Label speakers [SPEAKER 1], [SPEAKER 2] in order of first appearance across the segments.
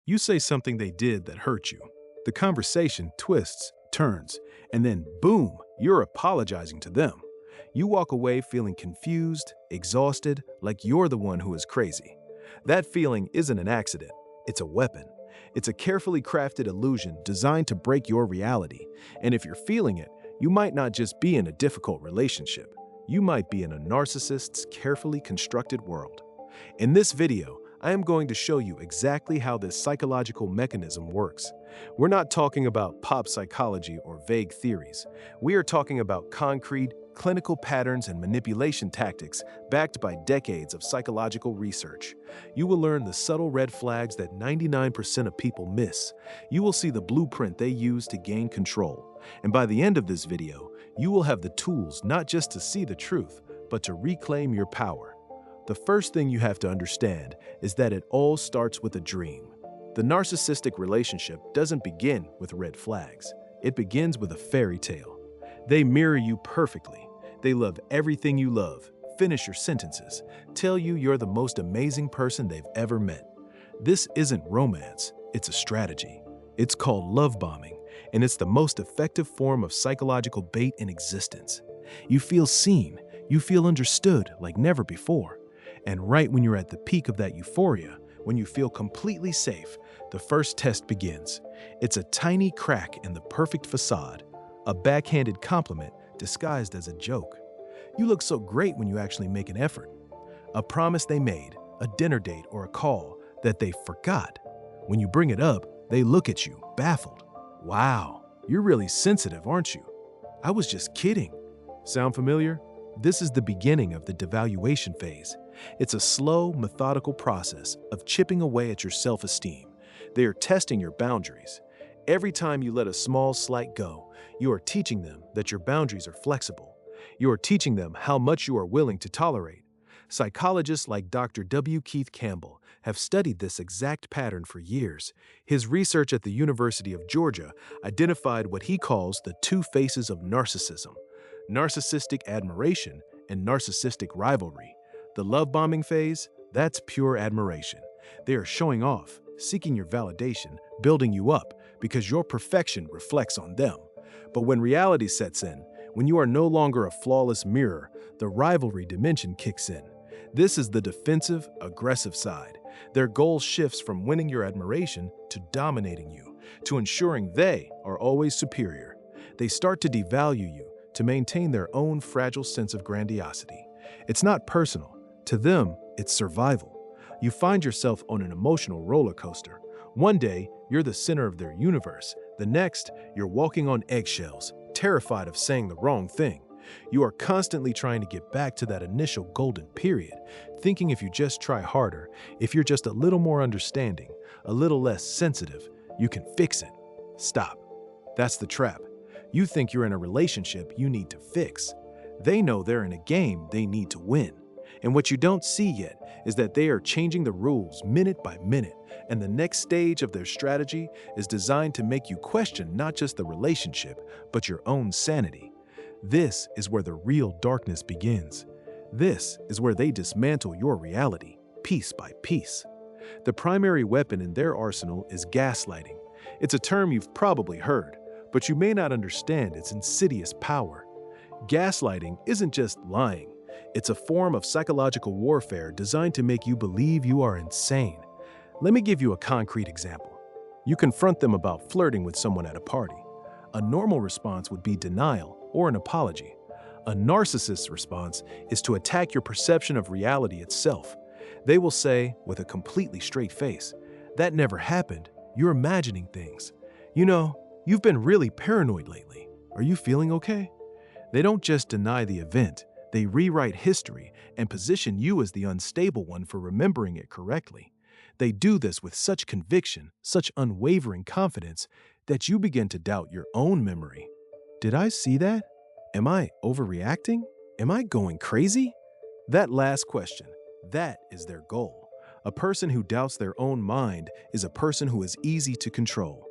[SPEAKER 1] You say something they did that hurt you. The conversation twists, turns, and then boom, you're apologizing to them. You walk away feeling confused, exhausted, like you're the one who is crazy. That feeling isn't an accident, it's a weapon. It's a carefully crafted illusion designed to break your reality. And if you're feeling it, you might not just be in a difficult relationship. You might be in a narcissist's carefully constructed world. In this video, I am going to show you exactly how this psychological mechanism works. We're not talking about pop psychology or vague theories. We are talking about concrete, clinical patterns and manipulation tactics backed by decades of psychological research. You will learn the subtle red flags that 99% of people miss. You will see the blueprint they use to gain control. And by the end of this video, you will have the tools not just to see the truth, but to reclaim your power. The first thing you have to understand is that it all starts with a dream. The narcissistic relationship doesn't begin with red flags. It begins with a fairy tale. They mirror you perfectly. They love everything you love, finish your sentences, tell you you're the most amazing person they've ever met. This isn't romance, it's a strategy. It's called love bombing, and it's the most effective form of psychological bait in existence. You feel seen, you feel understood like never before. And right when you're at the peak of that euphoria, when you feel completely safe, the first test begins. It's a tiny crack in the perfect facade, a backhanded compliment disguised as a joke. You look so great when you actually make an effort. A promise they made, a dinner date or a call that they forgot. When you bring it up, they look at you, baffled. Wow, you're really sensitive, aren't you? I was just kidding. Sound familiar? This is the beginning of the devaluation phase. It's a slow, methodical process of chipping away at your self-esteem. They are testing your boundaries. Every time you let a small slight go, you are teaching them that your boundaries are flexible. You are teaching them how much you are willing to tolerate. Psychologists like Dr. W. Keith Campbell have studied this exact pattern for years. His research at the University of Georgia identified what he calls the two faces of narcissism: narcissistic admiration and narcissistic rivalry. The love bombing phase, that's pure admiration. They are showing off, seeking your validation, building you up, because your perfection reflects on them. But when reality sets in, when you are no longer a flawless mirror, the rivalry dimension kicks in. This is the defensive, aggressive side. Their goal shifts from winning your admiration to dominating you, to ensuring they are always superior. They start to devalue you, to maintain their own fragile sense of grandiosity. It's not personal. To them, it's survival. You find yourself on an emotional roller coaster. One day, you're the center of their universe. The next, you're walking on eggshells, terrified of saying the wrong thing. You are constantly trying to get back to that initial golden period, thinking if you just try harder, if you're just a little more understanding, a little less sensitive, you can fix it. Stop. That's the trap. You think you're in a relationship you need to fix. They know they're in a game they need to win. And what you don't see yet is that they are changing the rules minute by minute, and the next stage of their strategy is designed to make you question not just the relationship, but your own sanity. This is where the real darkness begins. This is where they dismantle your reality, piece by piece. The primary weapon in their arsenal is gaslighting. It's a term you've probably heard, but you may not understand its insidious power. Gaslighting isn't just lying. It's a form of psychological warfare designed to make you believe you are insane. Let me give you a concrete example. You confront them about flirting with someone at a party. A normal response would be denial or an apology. A narcissist's response is to attack your perception of reality itself. They will say, with a completely straight face, "That never happened. You're imagining things. You know, you've been really paranoid lately. Are you feeling okay?" They don't just deny the event. They rewrite history and position you as the unstable one for remembering it correctly. They do this with such conviction, such unwavering confidence, that you begin to doubt your own memory. Did I see that? Am I overreacting? Am I going crazy? That last question, that is their goal. A person who doubts their own mind is a person who is easy to control.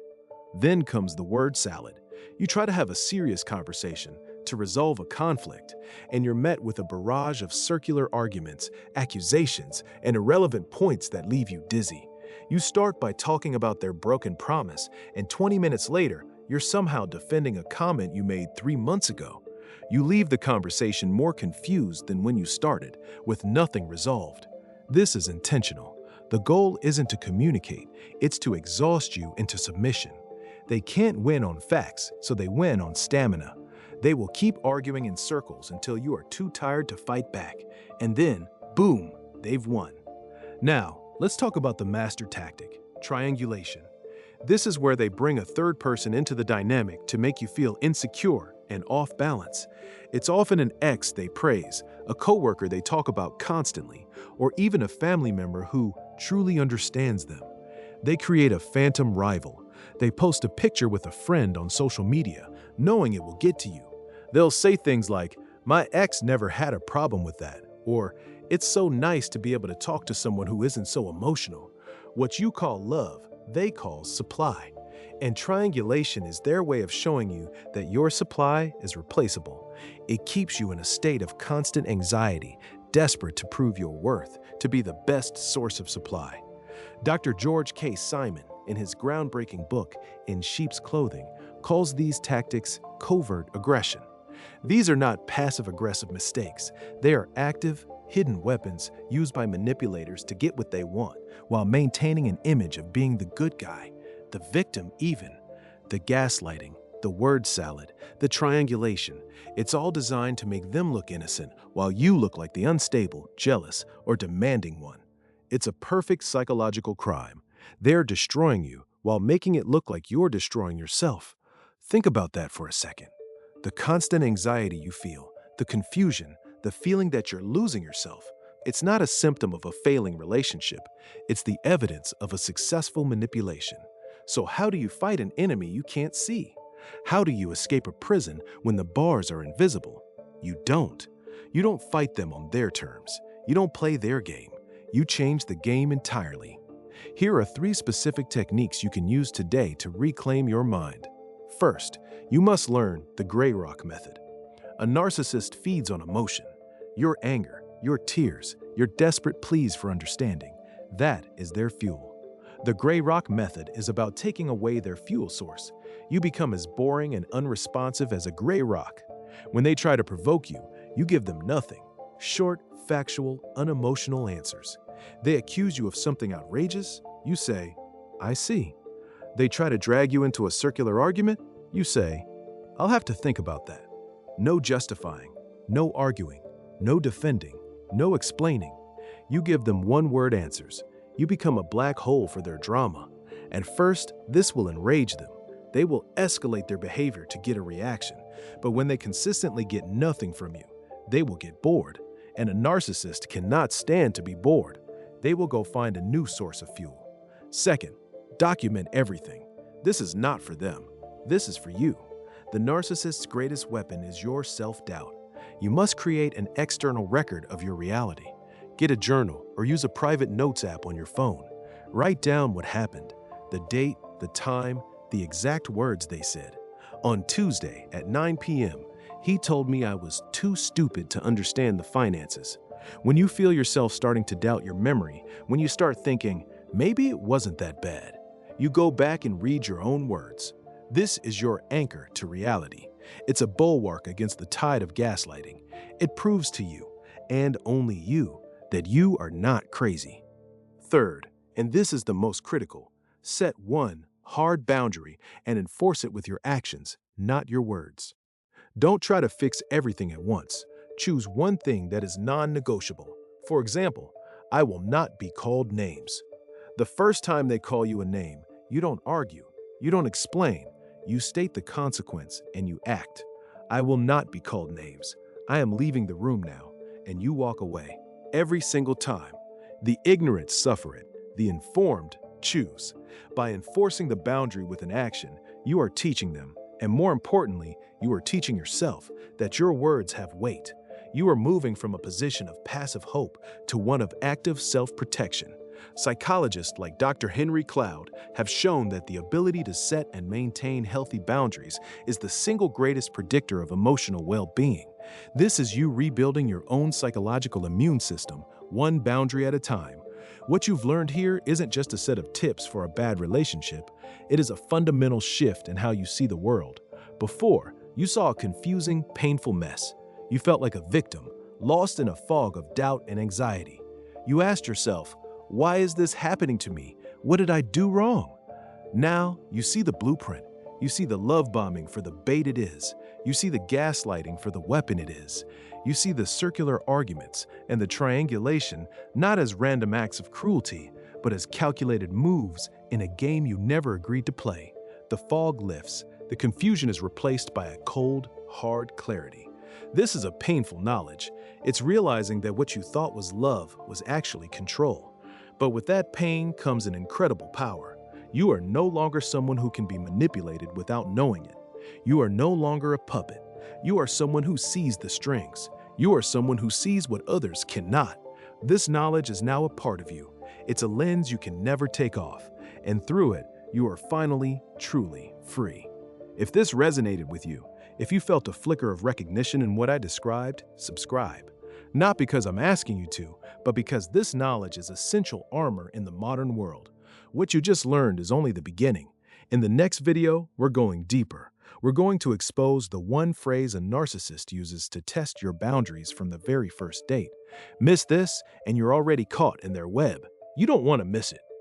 [SPEAKER 1] Then comes the word salad. You try to have a serious conversation, to resolve a conflict, and you're met with a barrage of circular arguments, accusations, and irrelevant points that leave you dizzy. You start by talking about their broken promise, and 20 minutes later, you're somehow defending a comment you made 3 months ago. You leave the conversation more confused than when you started, with nothing resolved. This is intentional. The goal isn't to communicate, it's to exhaust you into submission. They can't win on facts, so they win on stamina. They will keep arguing in circles until you are too tired to fight back, and then, boom, they've won. Now, let's talk about the master tactic, triangulation. This is where they bring a third person into the dynamic to make you feel insecure and off balance. It's often an ex they praise, a coworker they talk about constantly, or even a family member who truly understands them. They create a phantom rival. They post a picture with a friend on social media, knowing it will get to you. They'll say things like, "My ex never had a problem with that," or "It's so nice to be able to talk to someone who isn't so emotional." What you call love, they call supply. And triangulation is their way of showing you that your supply is replaceable. It keeps you in a state of constant anxiety, desperate to prove your worth, to be the best source of supply. Dr. George K. Simon, in his groundbreaking book, In Sheep's Clothing, calls these tactics covert aggression. These are not passive-aggressive mistakes. They are active, hidden weapons used by manipulators to get what they want, while maintaining an image of being the good guy, the victim even. The gaslighting, the word salad, the triangulation, it's all designed to make them look innocent, while you look like the unstable, jealous, or demanding one. It's a perfect psychological crime. They're destroying you, while making it look like you're destroying yourself. Think about that for a second. The constant anxiety you feel, the confusion, the feeling that you're losing yourself, it's not a symptom of a failing relationship. It's the evidence of a successful manipulation. So how do you fight an enemy you can't see? How do you escape a prison when the bars are invisible? You don't. You don't fight them on their terms. You don't play their game. You change the game entirely. Here are 3 specific techniques you can use today to reclaim your mind. First, you must learn the gray rock method. A narcissist feeds on emotion. Your anger, your tears, your desperate pleas for understanding. That is their fuel. The gray rock method is about taking away their fuel source. You become as boring and unresponsive as a gray rock. When they try to provoke you, you give them nothing. Short, factual, unemotional answers. They accuse you of something outrageous, you say, "I see." They try to drag you into a circular argument, you say, "I'll have to think about that." No justifying, no arguing, no defending, no explaining. You give them one-word answers. You become a black hole for their drama. At first, this will enrage them. They will escalate their behavior to get a reaction. But when they consistently get nothing from you, they will get bored. And a narcissist cannot stand to be bored. They will go find a new source of fuel. Second, document everything. This is not for them. This is for you. The narcissist's greatest weapon is your self-doubt. You must create an external record of your reality. Get a journal or use a private notes app on your phone. Write down what happened, the date, the time, the exact words they said. On Tuesday at 9 p.m., he told me I was too stupid to understand the finances. When you feel yourself starting to doubt your memory, when you start thinking, maybe it wasn't that bad, you go back and read your own words. This is your anchor to reality. It's a bulwark against the tide of gaslighting. It proves to you, and only you, that you are not crazy. Third, and this is the most critical, set one hard boundary and enforce it with your actions, not your words. Don't try to fix everything at once. Choose one thing that is non-negotiable. For example, I will not be called names. The first time they call you a name, you don't argue, you don't explain, you state the consequence and you act. I will not be called names. I am leaving the room now, and you walk away. Every single time. The ignorant suffer it, the informed choose. By enforcing the boundary with an action, you are teaching them, and more importantly, you are teaching yourself that your words have weight. You are moving from a position of passive hope to one of active self-protection. Psychologists like Dr. Henry Cloud have shown that the ability to set and maintain healthy boundaries is the single greatest predictor of emotional well-being. This is you rebuilding your own psychological immune system, one boundary at a time. What you've learned here isn't just a set of tips for a bad relationship, it is a fundamental shift in how you see the world. Before, you saw a confusing, painful mess. You felt like a victim, lost in a fog of doubt and anxiety. You asked yourself, why is this happening to me? What did I do wrong? Now, you see the blueprint. You see the love bombing for the bait it is. You see the gaslighting for the weapon it is. You see the circular arguments and the triangulation not as random acts of cruelty, but as calculated moves in a game you never agreed to play. The fog lifts. The confusion is replaced by a cold, hard clarity. This is a painful knowledge. It's realizing that what you thought was love was actually control. But with that pain comes an incredible power. You are no longer someone who can be manipulated without knowing it. You are no longer a puppet. You are someone who sees the strings. You are someone who sees what others cannot. This knowledge is now a part of you. It's a lens you can never take off. And through it, you are finally, truly free. If this resonated with you, if you felt a flicker of recognition in what I described, subscribe. Not because I'm asking you to, but because this knowledge is essential armor in the modern world. What you just learned is only the beginning. In the next video, we're going deeper. We're going to expose the one phrase a narcissist uses to test your boundaries from the very first date. Miss this, and you're already caught in their web. You don't want to miss it.